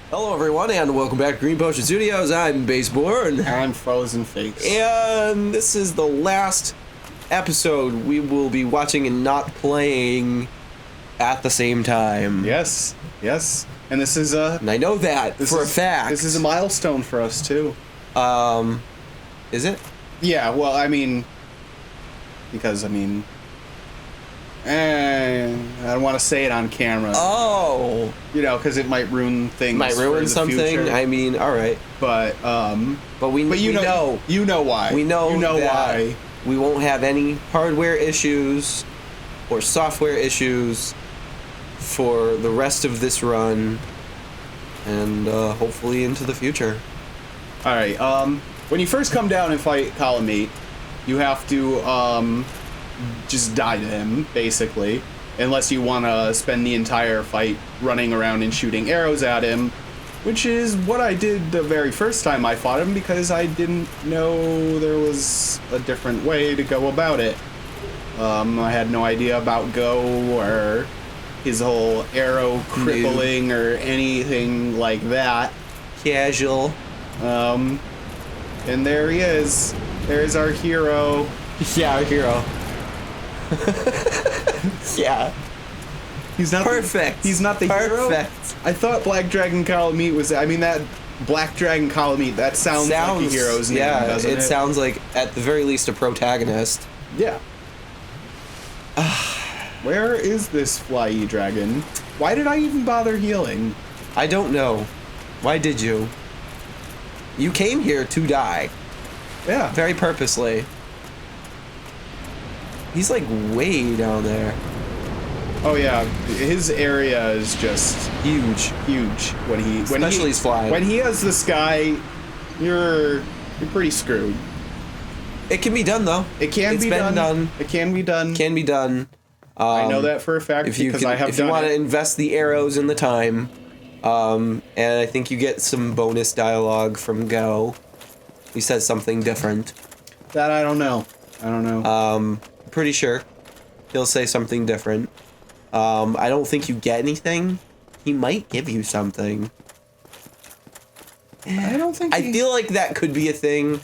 Hello everyone and welcome back to Green Potion Studios. I'm Baseborn. I'm Frozen Face. And this is the last episode we will be watching and not playing at the same time. Yes. And this is And I know that for a fact. This is a milestone for us too. Is it? Yeah, well, because I don't want to say it on camera. Oh. Because it might ruin things. Might ruin for the something. future. I mean, all right. But we know. You know why. We know. You know that why. We won't have any hardware issues or software issues for the rest of this run, and hopefully into the future. All right. When you first come down and fight Kalameet, you have to just die to him, basically, unless you want to spend the entire fight running around and shooting arrows at him, which is what I did the very first time I fought him because I didn't know there was a different way to go about it. I had no idea about Go or his whole arrow crippling or anything like that. Casual. And there he is. There's our hero. Yeah, our hero. Yeah. He's not perfect. He's not the hero. Perfect. I thought Black Dragon Kalameet was. That Black Dragon Kalameet. That sounds like a hero's name, doesn't it? It sounds like at the very least a protagonist. Yeah. Where is this flyy dragon? Why did I even bother healing? I don't know. Why did you? You came here to die. Yeah. Very purposely. He's like way down there. Oh yeah, his area is just huge. Especially he's flying. When he has the sky, you're pretty screwed. It can be done though. It can be done. It can be done. Can be done. I know that for a fact because I have done it. If you want to invest the arrows in the time, and I think you get some bonus dialogue from Go. He says something different. That I don't know. Pretty sure he'll say something different. I don't think you get anything. He might give you something. I don't think. I feel like that could be a thing.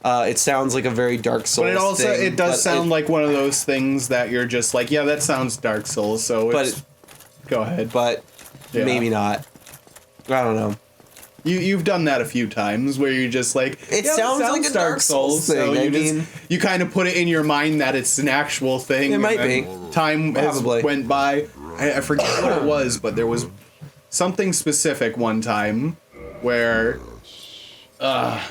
It sounds like a very Dark Souls thing. But it does sound like one of those things that you're just like, yeah, that sounds Dark Souls. So go ahead. But maybe not. I don't know. You've done that a few times where you're just like, it sounds like a Dark Souls thing. So you kind of put it in your mind that it's an actual thing. It might be. Time went by. I forget what it was, but there was something specific one time where I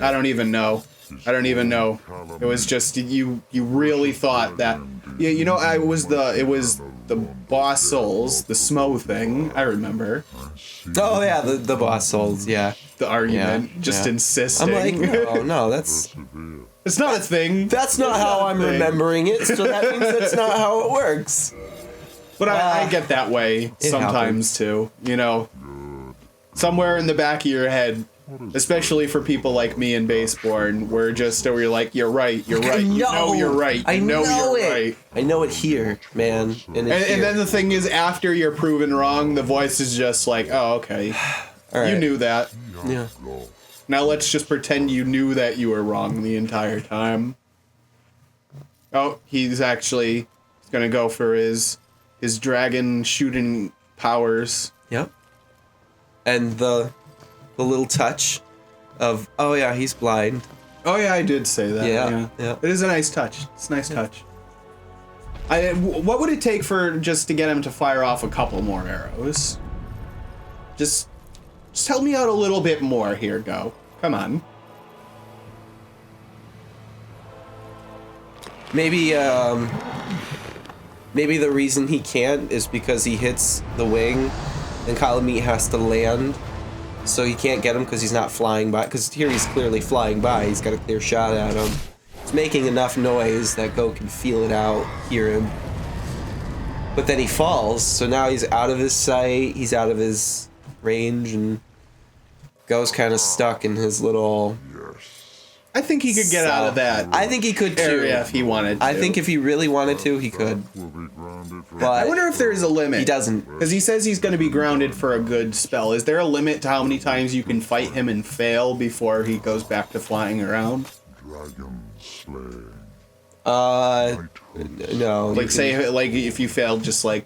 don't even know. It was just you really thought that it was the boss souls, the Smo thing. I remember. Oh yeah, the boss souls. Yeah. The argument, insisting. I'm like, no, that's. It's not a thing. That's not how I'm remembering it. So that means that's not how it works. But I get that way sometimes too. Somewhere in the back of your head. Especially for people like me and Baseborn, where you're like, you're right. You know you're right. I know you're it. right. I know it here, man. And then the thing is, after you're proven wrong, the voice is just like, oh, okay. All right. You knew that. Yeah. Now let's just pretend you knew that you were wrong the entire time. Oh, he's going to go for his dragon shooting powers. Yep. And the little touch of, oh yeah, he's blind. Oh yeah, I did say that. Yeah. It is a nice touch. It's a nice touch. What would it take just to get him to fire off a couple more arrows? Just help me out a little bit more here, Go. Come on. Maybe the reason he can't is because he hits the wing and Kalameet has to land. So he can't get him because he's not flying by. Because here he's clearly flying by. He's got a clear shot at him. He's making enough noise that Go can feel it out, hear him. But then he falls, so now he's out of his sight. He's out of his range, and Go's kind of stuck in his little I think he could get out of that I think he could too. area if he wanted to. I think if he really wanted to, he could. But I wonder if there's a limit. He doesn't. Because he says he's going to be grounded for a good spell. Is there a limit to how many times you can fight him and fail before he goes back to flying around? No. Like, say, like, if you failed just, like,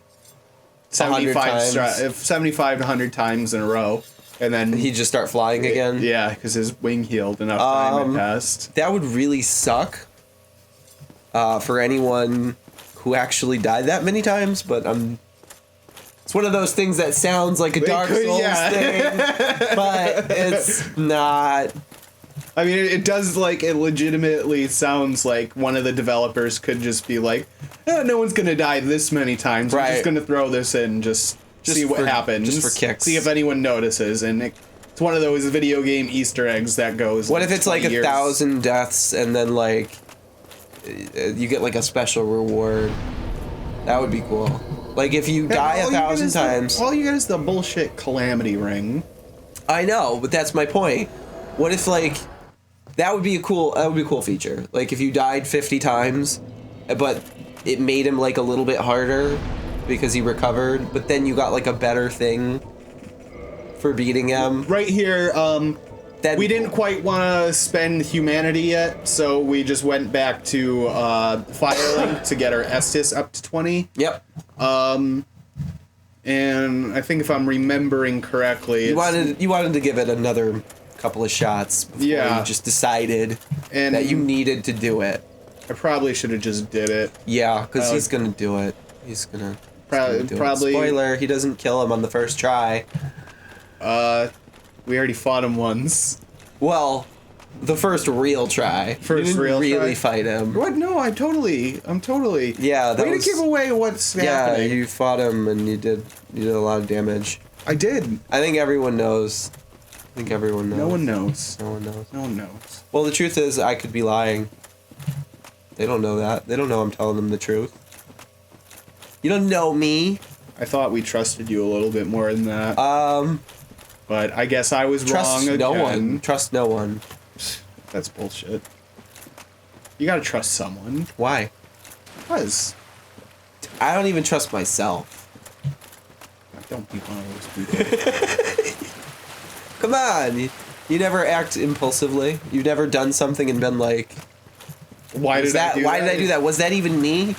75 to 100 times in a row, and then... He'd just start flying again? Yeah, because his wing healed enough time had passed. That would really suck for anyone who actually died that many times, but it's one of those things that sounds like a Dark Souls thing, but it's not. I mean, it does, like, it legitimately sounds like one of the developers could just be like, no one's going to die this many times. Right. I'm just going to throw this in, just see what happens. Just for kicks. See if anyone notices. And it's one of those video game Easter eggs that goes. What if it's like 1,000 deaths and then, like, you get, like, a special reward? That would be cool. Like, if you die 1,000 times. All you get is the bullshit calamity ring. I know, but that's my point. What if, like, that would be a cool feature. Like, if you died 50 times, but it made him, like, a little bit harder because he recovered, but then you got, like, a better thing for beating him. Right here, we didn't quite want to spend humanity yet, so we just went back to Firelink to get our Estus up to 20. Yep. And I think if I'm remembering correctly, you wanted to give it another couple of shots before you just decided that you needed to do it. I probably should have just did it. Yeah, because he's gonna do it. He's gonna probably. Spoiler: he doesn't kill him on the first try. We already fought him once. Well, the first real try. First you didn't real really try? fight him. What? No, I'm totally. Yeah, that way was, to give away what's happening. Yeah, you fought him and you did a lot of damage. I did. I think everyone knows. No one knows. No one knows. No one knows. Well, the truth is, I could be lying. They don't know that. They don't know I'm telling them the truth. You don't know me. I thought we trusted you a little bit more than that. But I guess I was wrong again. No one. Trust no one. That's bullshit. You gotta trust someone. Why? Because I don't even trust myself. Don't be one of those people. Come on. You never act impulsively. You've never done something and been like, why did I do that? Was that even me?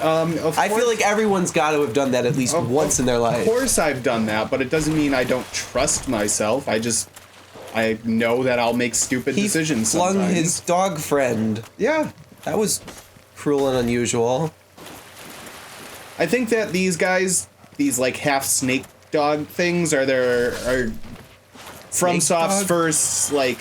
I feel like everyone's got to have done that at least once in their life. Of course I've done that, but it doesn't mean I don't trust myself. I know that I'll make stupid decisions sometimes. He flung his dog friend. Yeah. That was cruel and unusual. I think that these guys, these like half snake dog things are FromSoft's first, like,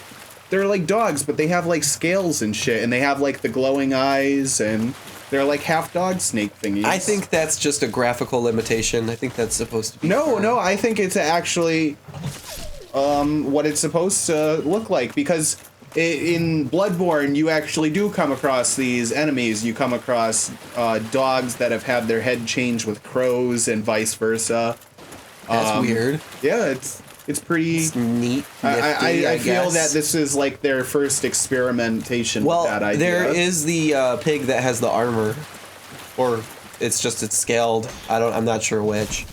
they're like dogs, but they have like scales and shit, and they have like the glowing eyes, and they're like half dog snake thingies. I think that's just a graphical limitation. I think that's supposed to be. No, I think it's actually what it's supposed to look like, because in Bloodborne you actually do come across these enemies. You come across dogs that have had their head changed with crows and vice versa. That's weird. Yeah, it's pretty neat. Nifty, I feel that this is like their first experimentation with that idea. There is the pig that has the armor, or it's scaled. I'm not sure which.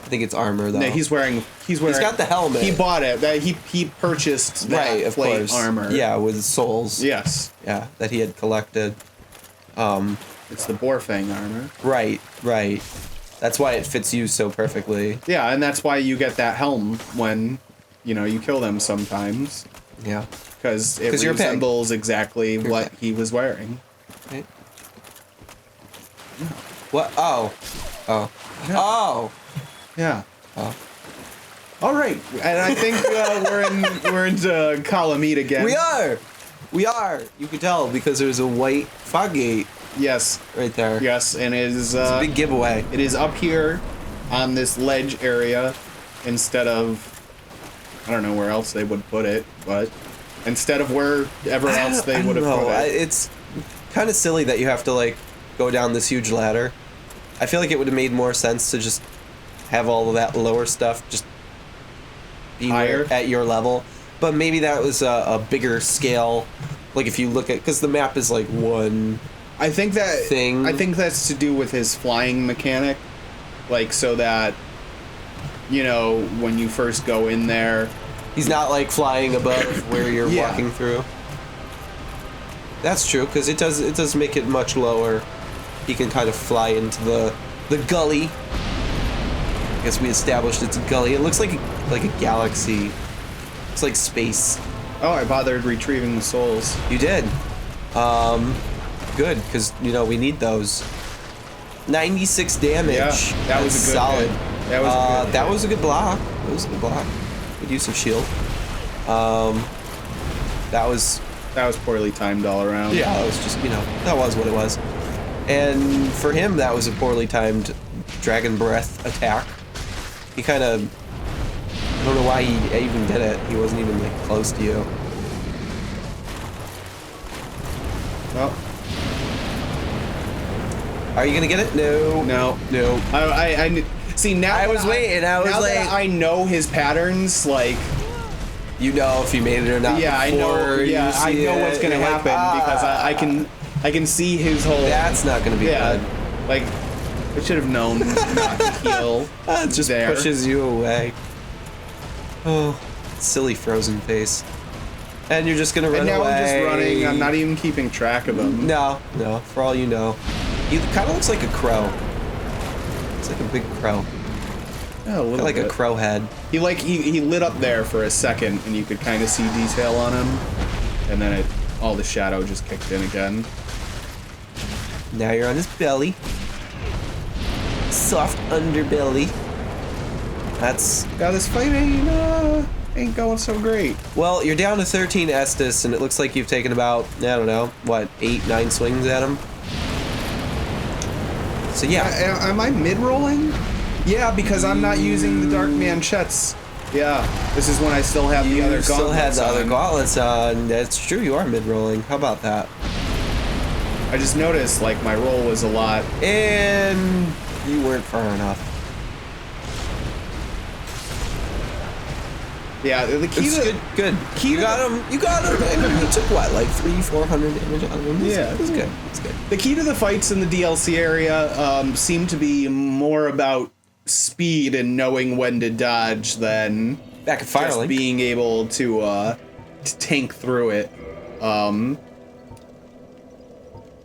I think it's armor though. No, he's wearing. He's got the helmet. He bought it. He purchased that plate armor. Yeah, with souls. Yes. Yeah, that he had collected. It's the Boarfang armor. Right. That's why it fits you so perfectly. Yeah, and that's why you get that helm when, you kill them sometimes. Yeah. Because it resembles exactly what he was wearing. Right. What? Oh. Yeah. Oh. Yeah. Oh. All right, and I think we're into Kalameet again. We are. You can tell because there's a white fog gate. Yes. Right there. Yes, and it is it's a big giveaway. It is up here on this ledge area instead of, I don't know where else they would put it, but instead of wherever else they would have put it. It's kind of silly that you have to like go down this huge ladder. I feel like it would have made more sense to just have all of that lower stuff just be higher at your level. But maybe that was a bigger scale Like if you look at, because the map is like one I think thing. I think that's to do with his flying mechanic, like so that, you know, when you first go in there, he's not like flying above where you're walking through. That's true, because it does make it much lower. He can kind of fly into the gully. I guess we established it's a gully. It looks like a galaxy. It's like space. Oh, I bothered retrieving the souls. You did. Good, because you know we need those. 96 damage. Yeah, that was a good solid. Hit. That was a good. That hit. was a good block. It was a good block. Good use of shield. That was poorly timed all around. Yeah, it was just, you know, that was what it was. And for him, that was a poorly timed Dragon Breath attack. He kind of, I don't know why he even did it. He wasn't even like close to you. Well, are you gonna get it? No. no. I see now. I was waiting. I was now like, that I know his patterns, like. You know if you made it or not. Yeah, I know. Yeah, I know what's gonna happen because I can see his whole. That's not gonna be good. Like, I should have known not to heal. It just there. pushes you away. Oh, silly frozen face. And you're just gonna run and now away. I'm just running. I'm not even keeping track of him. No. For all you know, he kind of looks like a crow. It's like a big crow. Yeah, a little Like bit. a crow head. He lit up there for a second, and you could kind of see detail on him, and then all the shadow just kicked in again. Now you're on his belly. Soft underbelly. That's... Yeah, this fight ain't going so great. Well, you're down to 13 Estus, and it looks like you've taken about, I don't know, what, 8-9 swings at him? So yeah. Am I mid-rolling? Yeah, because I'm not using the Dark Manchettes. Yeah, this is when I still have the other gauntlets You still had the other on. gauntlets on. That's true, you are mid-rolling. How about that? I just noticed, like, my roll was a lot. And you weren't far enough. Yeah, the key It's to... good. key You to got him. You got him. I mean, you took what, like 300-400 damage out of him? Yeah. It's good. It's good. The key to the fights in the DLC area seem to be more about speed and knowing when to dodge than Back at just Firelink. being able to tank through it.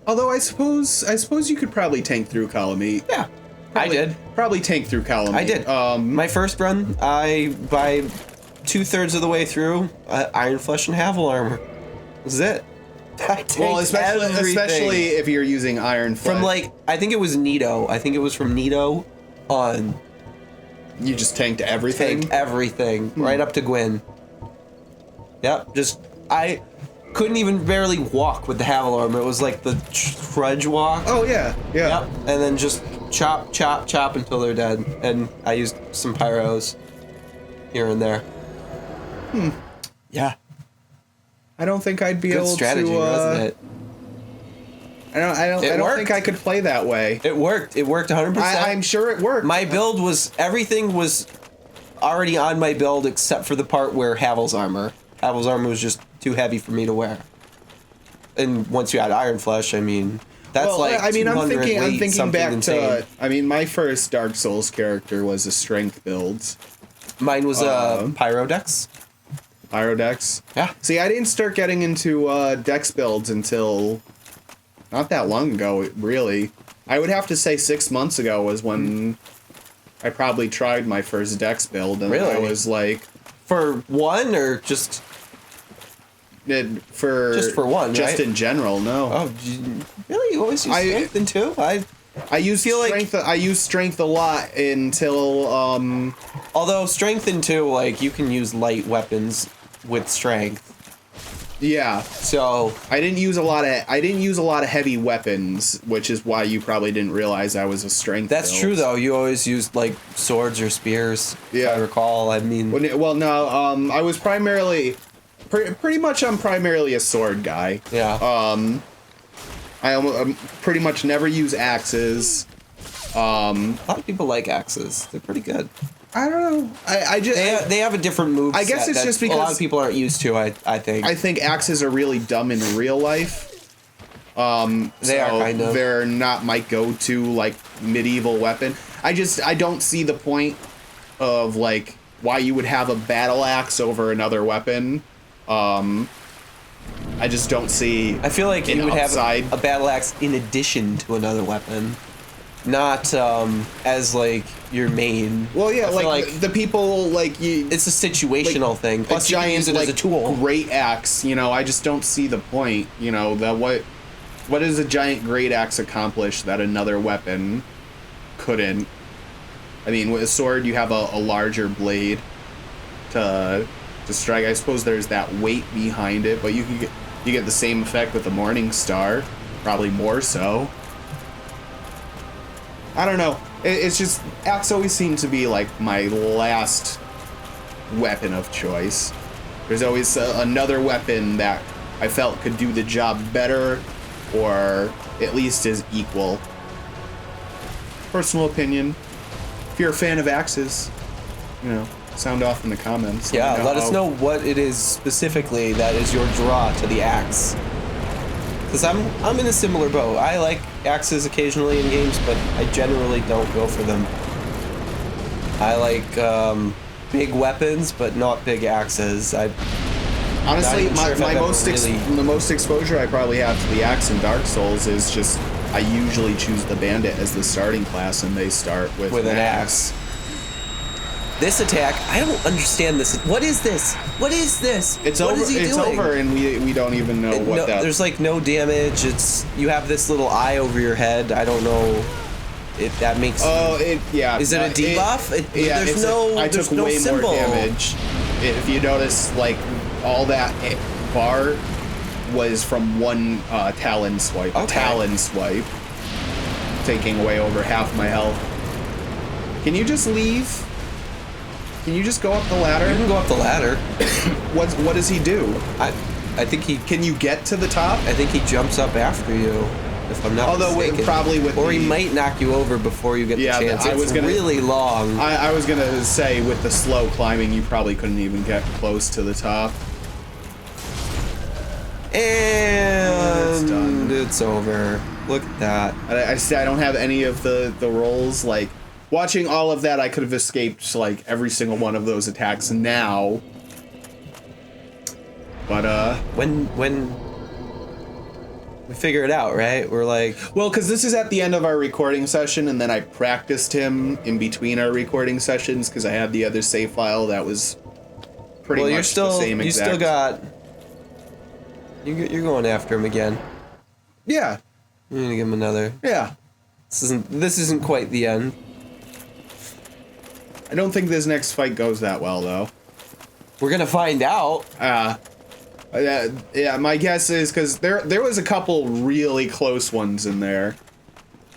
Although I suppose you could probably tank through Kalameet. Yeah, I did. Probably tank through Kalameet. I did. My first run, by 2/3 of the way through, Iron Flesh and Havel armor. This is it. Well, especially if you're using Iron Flesh. from like, I think it was Nito. I think it was from Nito on. You just tanked everything. Tanked everything right up to Gwyn. Yep, I couldn't even barely walk with the Havel armor. It was like the trudge walk. Oh yeah. Yep, and then just chop, chop, chop until they're dead. And I used some pyros here and there. Yeah. I don't think I'd be Good able strategy, to. wasn't it? I don't worked. think I could play that way. It worked. It worked 100%. I'm sure it worked. My build was, everything was already on my build except for the part where Havel's armor. Havel's armor was just too heavy for me to wear. And once you add Iron Flesh, I mean, that's I'm 200 thinking weight, something back insane. to. My first Dark Souls character was a strength build, Mine was Pyrodex. Pyrodex. Yeah. See, I didn't start getting into Dex builds until not that long ago. Really, I would have to say 6 months ago was when I probably tried my first Dex build, and Really? I was like, For one or just... Just for one, just right? in general. No. Oh, really? You always use strength in two? I use strength. I use strength a lot until Although strength in two, like, you can use light weapons with strength. Yeah. So I didn't use a lot of heavy weapons, which is why you probably didn't realize I was a strength. that's build. true, though. You always used like swords or spears. Yeah. If I recall. I mean, I was primarily, pretty much. I'm primarily a sword guy. yeah. I pretty much never use axes. A lot of people like axes. They're pretty good. I don't know. I just they have a different move. I guess set it's that just because a lot of people aren't used to. I think. I think axes are really dumb in real life. They are kind of. They're not my go-to like medieval weapon. I don't see the point of like why you would have a battle axe over another weapon. I just don't see. I feel like you would upside. have a battle axe in addition to another weapon, not as like your main. Well, yeah, like the people like you. It's a situational thing. Plus, a giant, you can use it like, as a tool. Great axe. You know, I just don't see the point. You know, that what does a giant great axe accomplish that another weapon couldn't? I mean, with a sword, you have a larger blade to strike. I suppose there's that weight behind it, but you get the same effect with the Morning Star, probably more so. I don't know. It's just axe always seemed to be like my last weapon of choice. There's always another weapon that I felt could do the job better, or at least is equal. Personal opinion. If you're a fan of axes, you know, sound off in the comments. Yeah, let us know what it is specifically that is your draw to the axe. Because I'm in a similar boat. I like axes occasionally in games, but I generally don't go for them. I like big weapons, but not big axes. Honestly, the most exposure I probably have to the axe in Dark Souls is just I usually choose the bandit as the starting class, and they start with an axe. This attack, I don't understand this. What is this? What is this? It's what over. Is he it's doing? over, and we don't even know what that. There's like no damage. You have this little eye over your head. I don't know if that makes. Oh, yeah. Is it a debuff? I took way symbol. more damage. If you notice, like all that bar was from one talon swipe. Okay. A talon swipe, taking away over half my health. Can you just leave? Can you just go up the ladder? You can go up the ladder. What does he do? I think he. Can you get to the top? I think he jumps up after you. If I'm not mistaken. Probably with. Or he might knock you over before you get the chance. It's really long. I was gonna say with the slow climbing, you probably couldn't even get close to the top. And it's over. Look at that. I don't have any of the rolls. Like watching all of that, I could have escaped like every single one of those attacks now. But when we figure it out, right? We're like, well, because this is at the end of our recording session, and then I practiced him in between our recording sessions because I had the other save file that was pretty much the same exact. You still got. You're going after him again. Yeah. You're gonna give him another. Yeah. This isn't quite the end. I don't think this next fight goes that well, though. We're gonna find out. Yeah, my guess is because there was a couple really close ones in there,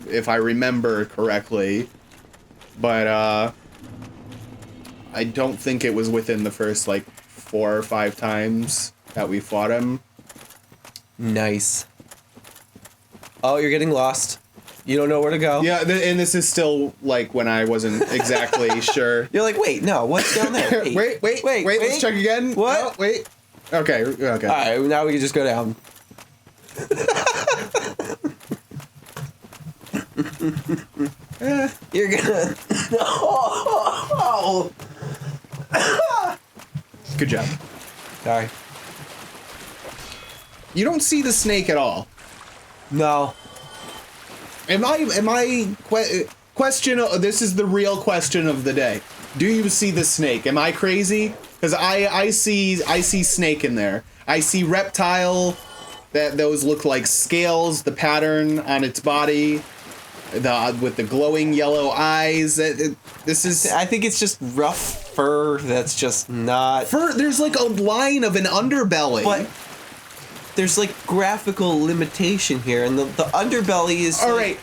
if I remember correctly, but I don't think it was within the first like 4 or 5 times that we fought him. Nice. Oh, you're getting lost. You don't know where to go. Yeah, and this is still like when I wasn't exactly sure. You're like, wait, no, what's down there? Wait, let's check again. What? Oh, wait. Okay. All right, now we can just go down. You're gonna. Oh. Good job. Sorry. You don't see the snake at all. No. Question? This is the real question of the day. Do you see the snake? Am I crazy? Because I see snake in there. I see reptile. Those look like scales. The pattern on its body, with the glowing yellow eyes. This is. I think it's just rough fur. That's just not fur. There's like a line of an underbelly. But there's like graphical limitation here, and the underbelly is. All right.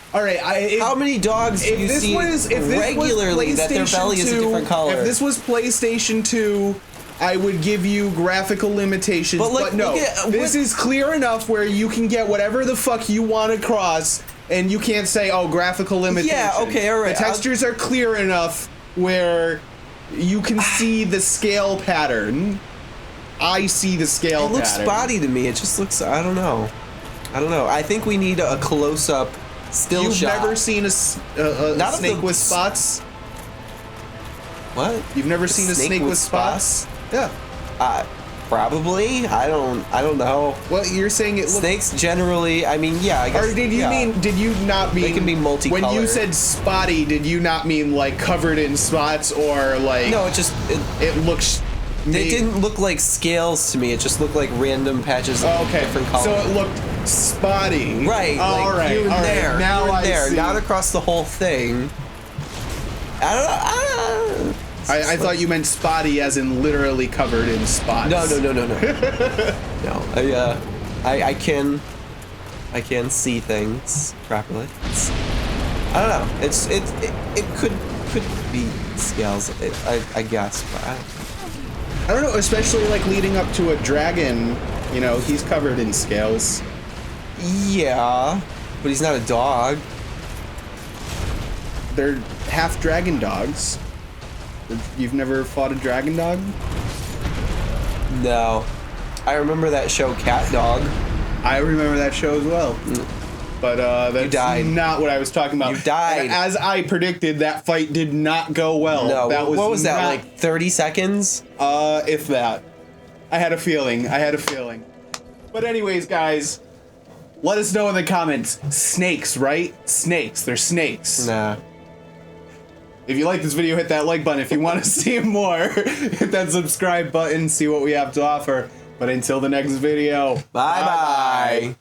How many dogs do you see regularly that their belly is a different color? If this was PlayStation 2, I would give you graphical limitations. But no, this is clear enough where you can get whatever the fuck you want across and you can't say, oh, graphical limitation. Yeah, okay, all right. The textures are clear enough where you can see the scale pattern. I see the scale pattern. It looks spotty to me. It just looks, I don't know. I think we need a close-up still shot. You've never seen a snake with spots? What? You've never seen a snake with spots? Yeah. Probably. I don't know. Well, you're saying it looks... Snakes generally, I mean, yeah, I guess. Or did you not mean... They can be multicolored. When you said spotty, did you not mean like covered in spots or like... No, it just... It looks... They didn't look like scales to me. It just looked like random patches of different colors. So it looked spotty. Right. All like right. Here and all there. Right. Now here and I there. see. Not across the whole thing. I don't know. I thought you meant spotty as in literally covered in spots. No. No. I can see things properly. I don't know. It could be scales. I guess, but I don't know. Especially like leading up to a dragon. You know, he's covered in scales. Yeah, but he's not a dog. They're half dragon dogs. You've never fought a dragon dog? No. I remember that show Cat Dog. I remember that show as well. But that's not what I was talking about. You died. As I predicted, that fight did not go well. No, what was that, not, like 30 seconds? If that. I had a feeling. But anyways, guys, let us know in the comments. Snakes, right? Snakes. They're snakes. Nah. If you like this video, hit that like button. If you want to see more, hit that subscribe button, see what we have to offer. But until the next video, Bye-bye.